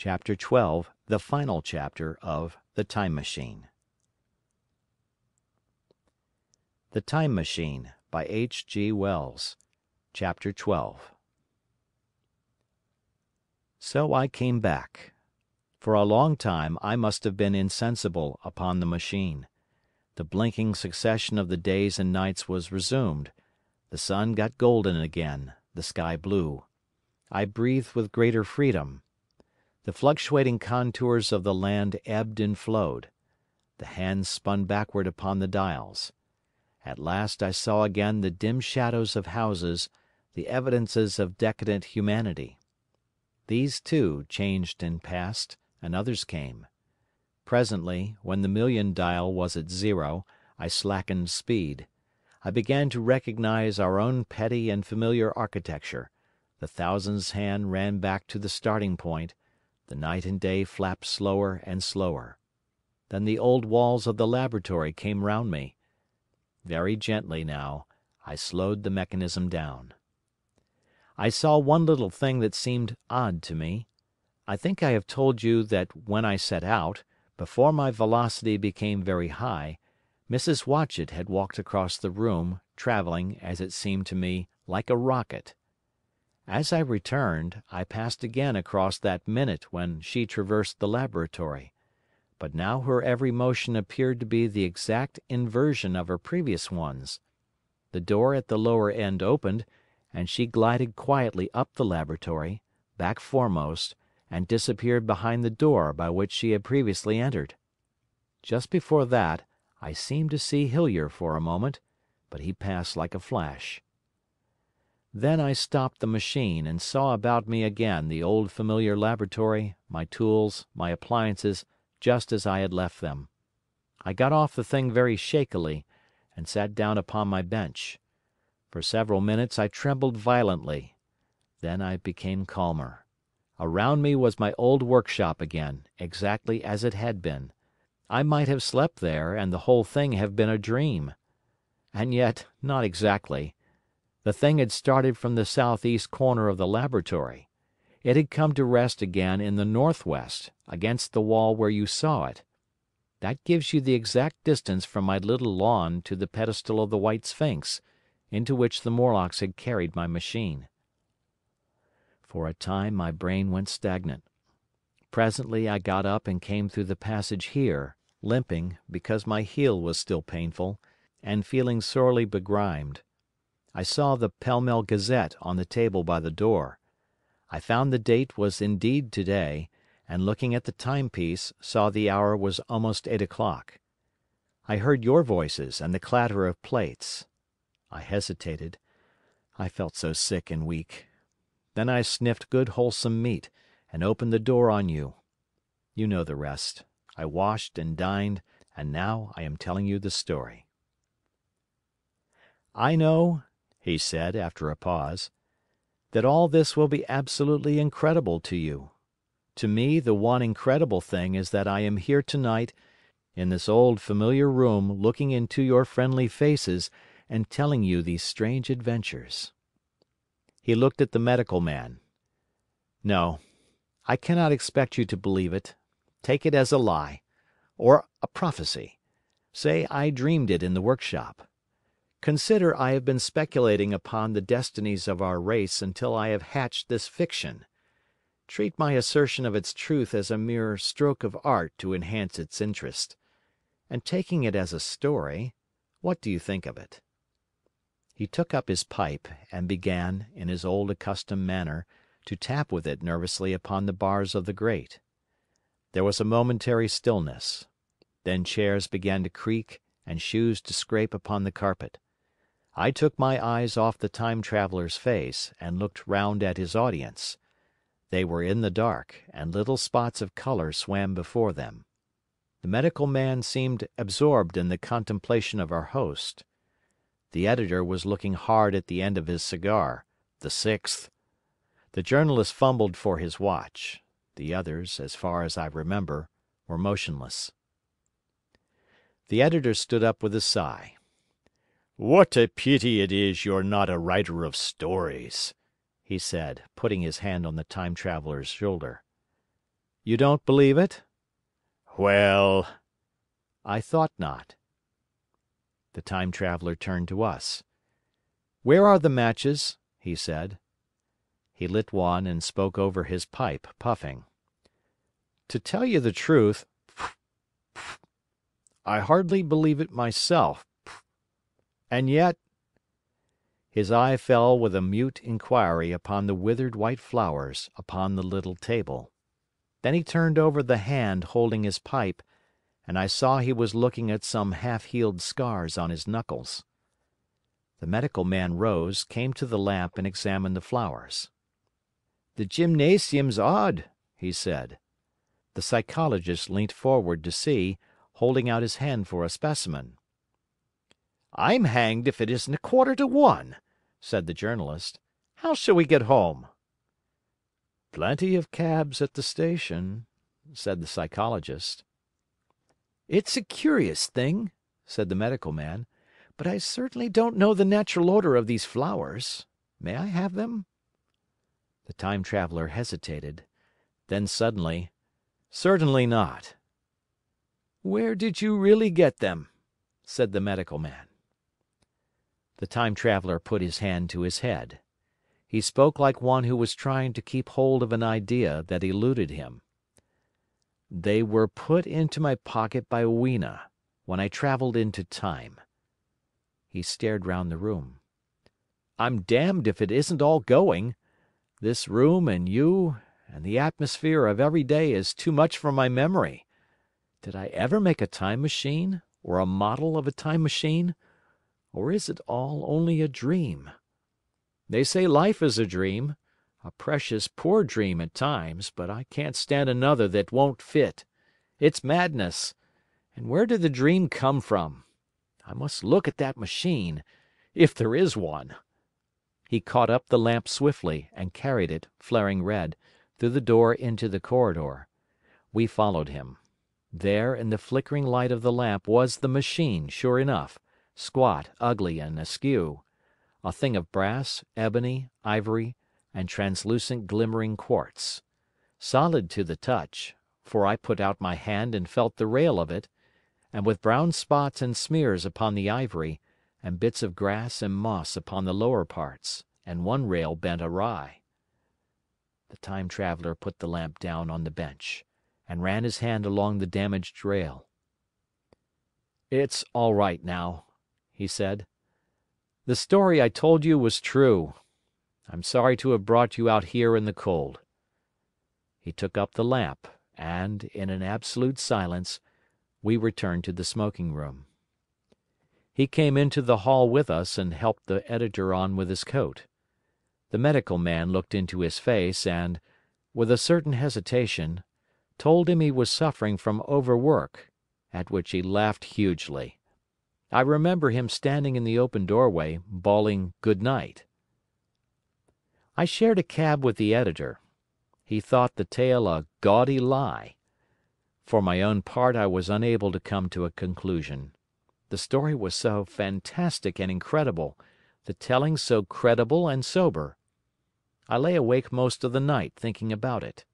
Chapter 12, the final chapter of The Time Machine. The Time Machine, by H. G. Wells. Chapter 12. So I came back. For a long time I must have been insensible upon the machine. The blinking succession of the days and nights was resumed. The sun got golden again, the sky blue. I breathed with greater freedom. The fluctuating contours of the land ebbed and flowed. The hands spun backward upon the dials. At last I saw again the dim shadows of houses, the evidences of decadent humanity. These, too, changed and passed, and others came. Presently, when the million dial was at 0, I slackened speed. I began to recognize our own petty and familiar architecture. The thousand's hand ran back to the starting point. The night and day flapped slower and slower. Then the old walls of the laboratory came round me. Very gently now, I slowed the mechanism down. I saw one little thing that seemed odd to me. I think I have told you that when I set out, before my velocity became very high, Mrs. Watchett had walked across the room, travelling, as it seemed to me, like a rocket. As I returned, I passed again across that minute when she traversed the laboratory, but now her every motion appeared to be the exact inversion of her previous ones. The door at the lower end opened, and she glided quietly up the laboratory, back foremost, and disappeared behind the door by which she had previously entered. Just before that, I seemed to see Hillier for a moment, but he passed like a flash. Then I stopped the machine and saw about me again the old familiar laboratory, my tools, my appliances, just as I had left them. I got off the thing very shakily, and sat down upon my bench. For several minutes I trembled violently. Then I became calmer. Around me was my old workshop again, exactly as it had been. I might have slept there, and the whole thing have been a dream. And yet, not exactly. The thing had started from the southeast corner of the laboratory. It had come to rest again in the northwest, against the wall where you saw it. That gives you the exact distance from my little lawn to the pedestal of the White Sphinx, into which the Morlocks had carried my machine. For a time my brain went stagnant. Presently I got up and came through the passage here, limping, because my heel was still painful, and feeling sorely begrimed. I saw the Pall Mall Gazette on the table by the door. I found the date was indeed today, and looking at the timepiece, saw the hour was almost 8 o'clock. I heard your voices and the clatter of plates. I hesitated. I felt so sick and weak. Then I sniffed good wholesome meat, and opened the door on you. You know the rest. I washed and dined, and now I am telling you the story. I know, he said after a pause, that all this will be absolutely incredible to you. To me the one incredible thing is that I am here tonight in this old familiar room looking into your friendly faces and telling you these strange adventures. He looked at the medical man. No, I cannot expect you to believe it. Take it as a lie, or a prophecy. Say I dreamed it in the workshop. Consider I have been speculating upon the destinies of our race until I have hatched this fiction. Treat my assertion of its truth as a mere stroke of art to enhance its interest. And taking it as a story, what do you think of it? He took up his pipe and began, in his old accustomed manner, to tap with it nervously upon the bars of the grate. There was a momentary stillness. Then chairs began to creak and shoes to scrape upon the carpet. I took my eyes off the time traveller's face and looked round at his audience. They were in the dark, and little spots of colour swam before them. The medical man seemed absorbed in the contemplation of our host. The editor was looking hard at the end of his cigar, the sixth. The journalist fumbled for his watch. The others, as far as I remember, were motionless. The editor stood up with a sigh. "What a pity it is you're not a writer of stories," he said, putting his hand on the time traveller's shoulder. You don't believe it? Well, I thought not. The Time Traveler turned to us. "Where are the matches?" he said. He lit one and spoke over his pipe, puffing. "To tell you the truth, I hardly believe it myself. And yet—" His eye fell with a mute inquiry upon the withered white flowers upon the little table. Then he turned over the hand holding his pipe, and I saw he was looking at some half-healed scars on his knuckles. The medical man rose, came to the lamp and examined the flowers. "The gymnasium's odd," he said. The Psychologist leant forward to see, holding out his hand for a specimen. "I'm hanged if it isn't 1:15," said the Journalist. "How shall we get home?" "Plenty of cabs at the station," said the Psychologist. "It's a curious thing," said the Medical Man, "but I certainly don't know the natural order of these flowers. May I have them?" The Time Traveler hesitated. Then suddenly, "Certainly not." "Where did you really get them?" said the Medical Man. The Time Traveler put his hand to his head. He spoke like one who was trying to keep hold of an idea that eluded him. "They were put into my pocket by Weena, when I traveled into time." He stared round the room. "I'm damned if it isn't all going. This room and you and the atmosphere of every day is too much for my memory. Did I ever make a time machine, or a model of a time machine? Or is it all only a dream? They say life is a dream, a precious poor dream at times, but I can't stand another that won't fit. It's madness. And where did the dream come from? I must look at that machine, if there is one." He caught up the lamp swiftly and carried it, flaring red, through the door into the corridor. We followed him. There, in the flickering light of the lamp, was the machine, sure enough, squat, ugly, and askew. A thing of brass, ebony, ivory, and translucent glimmering quartz. Solid to the touch, for I put out my hand and felt the rail of it, and with brown spots and smears upon the ivory, and bits of grass and moss upon the lower parts, and one rail bent awry. The Time Traveler put the lamp down on the bench, and ran his hand along the damaged rail. "It's all right now," he said. "The story I told you was true. I'm sorry to have brought you out here in the cold." He took up the lamp, and, in an absolute silence, we returned to the smoking room. He came into the hall with us and helped the Editor on with his coat. The Medical Man looked into his face and, with a certain hesitation, told him he was suffering from overwork, at which he laughed hugely. I remember him standing in the open doorway, bawling good night. I shared a cab with the Editor. He thought the tale a gaudy lie. For my own part I was unable to come to a conclusion. The story was so fantastic and incredible, the telling so credible and sober. I lay awake most of the night thinking about it.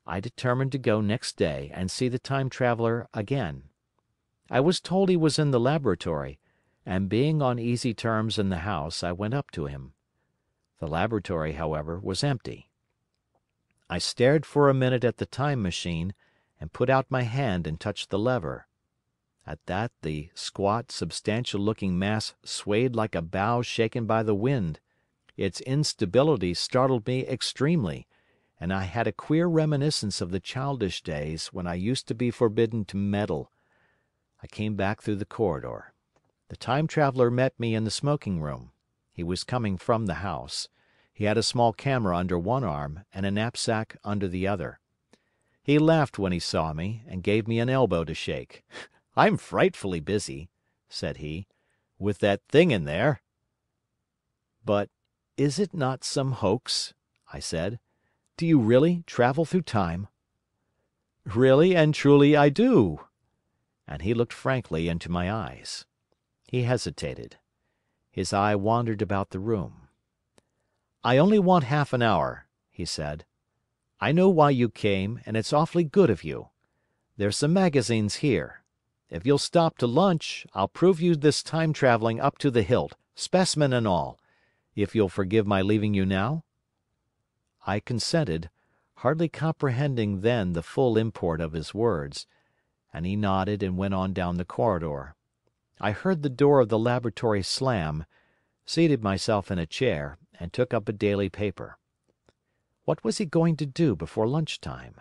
I determined to go next day and see the Time Traveler again. I was told he was in the laboratory, and being on easy terms in the house, I went up to him. The laboratory, however, was empty. I stared for a minute at the time machine, and put out my hand and touched the lever. At that the squat, substantial-looking mass swayed like a bough shaken by the wind. Its instability startled me extremely, and I had a queer reminiscence of the childish days when I used to be forbidden to meddle. I came back through the corridor. The Time Traveler met me in the smoking room. He was coming from the house. He had a small camera under one arm and a knapsack under the other. He laughed when he saw me, and gave me an elbow to shake. "I'm frightfully busy," said he, "with that thing in there." "But is it not some hoax?" I said. "Do you really travel through time?" "Really and truly I do." And he looked frankly into my eyes. He hesitated. His eye wandered about the room. "I only want half an hour," he said. I know why you came, and it's awfully good of you. There's some magazines here. If you'll stop to lunch, I'll prove you this time traveling up to the hilt, specimen and all, if you'll forgive my leaving you now?" I consented, hardly comprehending then the full import of his words, and he nodded and went on down the corridor. I heard the door of the laboratory slam, seated myself in a chair, and took up a daily paper. What was he going to do before lunch time?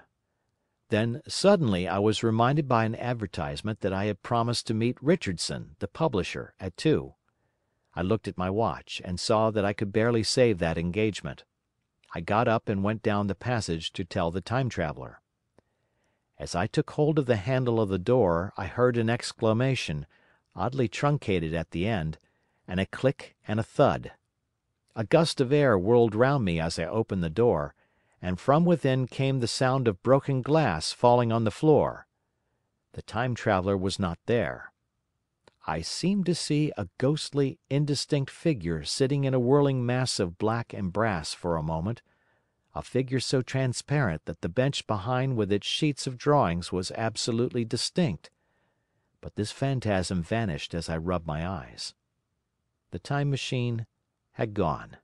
Then suddenly I was reminded by an advertisement that I had promised to meet Richardson, the publisher, at 2. I looked at my watch, and saw that I could barely save that engagement. I got up and went down the passage to tell the Time Traveller. As I took hold of the handle of the door, I heard an exclamation, oddly truncated at the end, and a click and a thud. A gust of air whirled round me as I opened the door, and from within came the sound of broken glass falling on the floor. The Time Traveller was not there. I seemed to see a ghostly, indistinct figure sitting in a whirling mass of black and brass for a moment, a figure so transparent that the bench behind with its sheets of drawings was absolutely distinct. But this phantasm vanished as I rubbed my eyes. The Time Machine had gone.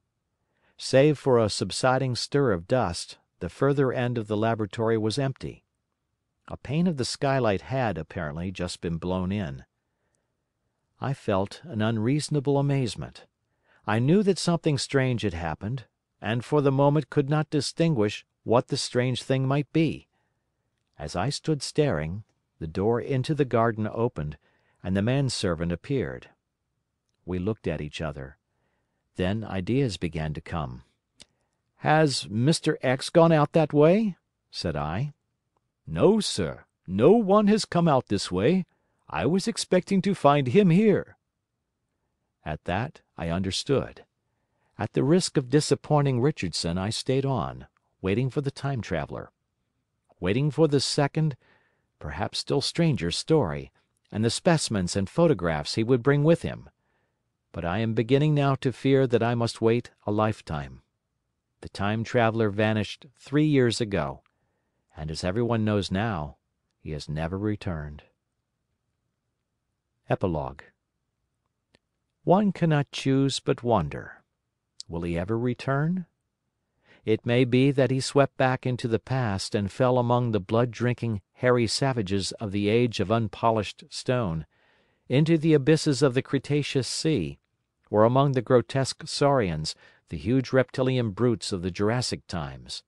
Save for a subsiding stir of dust, the further end of the laboratory was empty. A pane of the skylight had, apparently, just been blown in. I felt an unreasonable amazement. I knew that something strange had happened, and for the moment could not distinguish what the strange thing might be. As I stood staring, the door into the garden opened, and the manservant appeared. We looked at each other. Then ideas began to come. "Has Mr. X gone out that way?" said I. "No, sir. No one has come out this way. I was expecting to find him here." At that I understood. At the risk of disappointing Richardson, I stayed on, waiting for the Time Traveller. Waiting for the second, perhaps still stranger story, and the specimens and photographs he would bring with him. But I am beginning now to fear that I must wait a lifetime. The Time Traveller vanished 3 years ago, and as everyone knows now, he has never returned. Epilogue. One cannot choose but wonder. Will he ever return? It may be that he swept back into the past and fell among the blood-drinking, hairy savages of the age of unpolished stone, into the abysses of the Cretaceous Sea, or among the grotesque saurians, the huge reptilian brutes of the Jurassic times.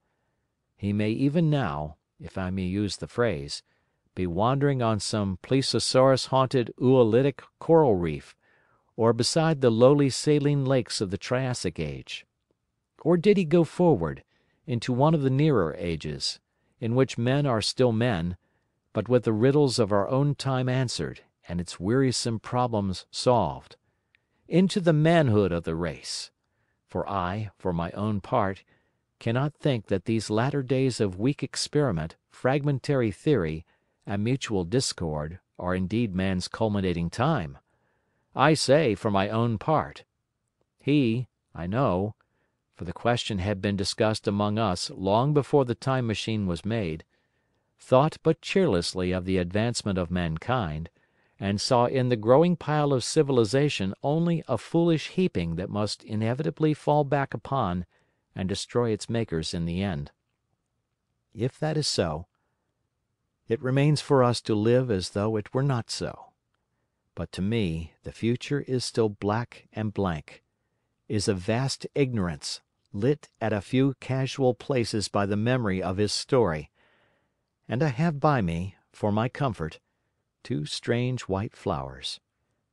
He may even now, if I may use the phrase, be wandering on some plesiosaurus-haunted oolitic coral reef, or beside the lowly saline lakes of the Triassic age. Or did he go forward, into one of the nearer ages, in which men are still men, but with the riddles of our own time answered, and its wearisome problems solved? Into the manhood of the race? For I, for my own part, cannot think that these latter days of weak experiment, fragmentary theory, and mutual discord are indeed man's culminating time. I say, for my own part. He, I know, for the question had been discussed among us long before the Time Machine was made, thought but cheerlessly of the advancement of mankind, and saw in the growing pile of civilization only a foolish heaping that must inevitably fall back upon and destroy its makers in the end. If that is so, it remains for us to live as though it were not so. But to me the future is still black and blank, is a vast ignorance, lit at a few casual places by the memory of his story, and I have by me, for my comfort, 2 strange white flowers,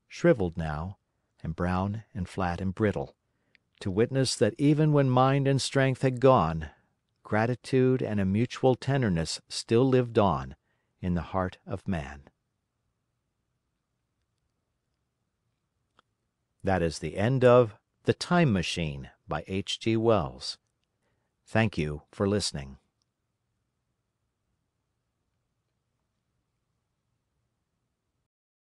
shriveled now, and brown and flat and brittle, to witness that even when mind and strength had gone, gratitude and a mutual tenderness still lived on in the heart of man. That is the end of The Time Machine by H. G. Wells. Thank you for listening.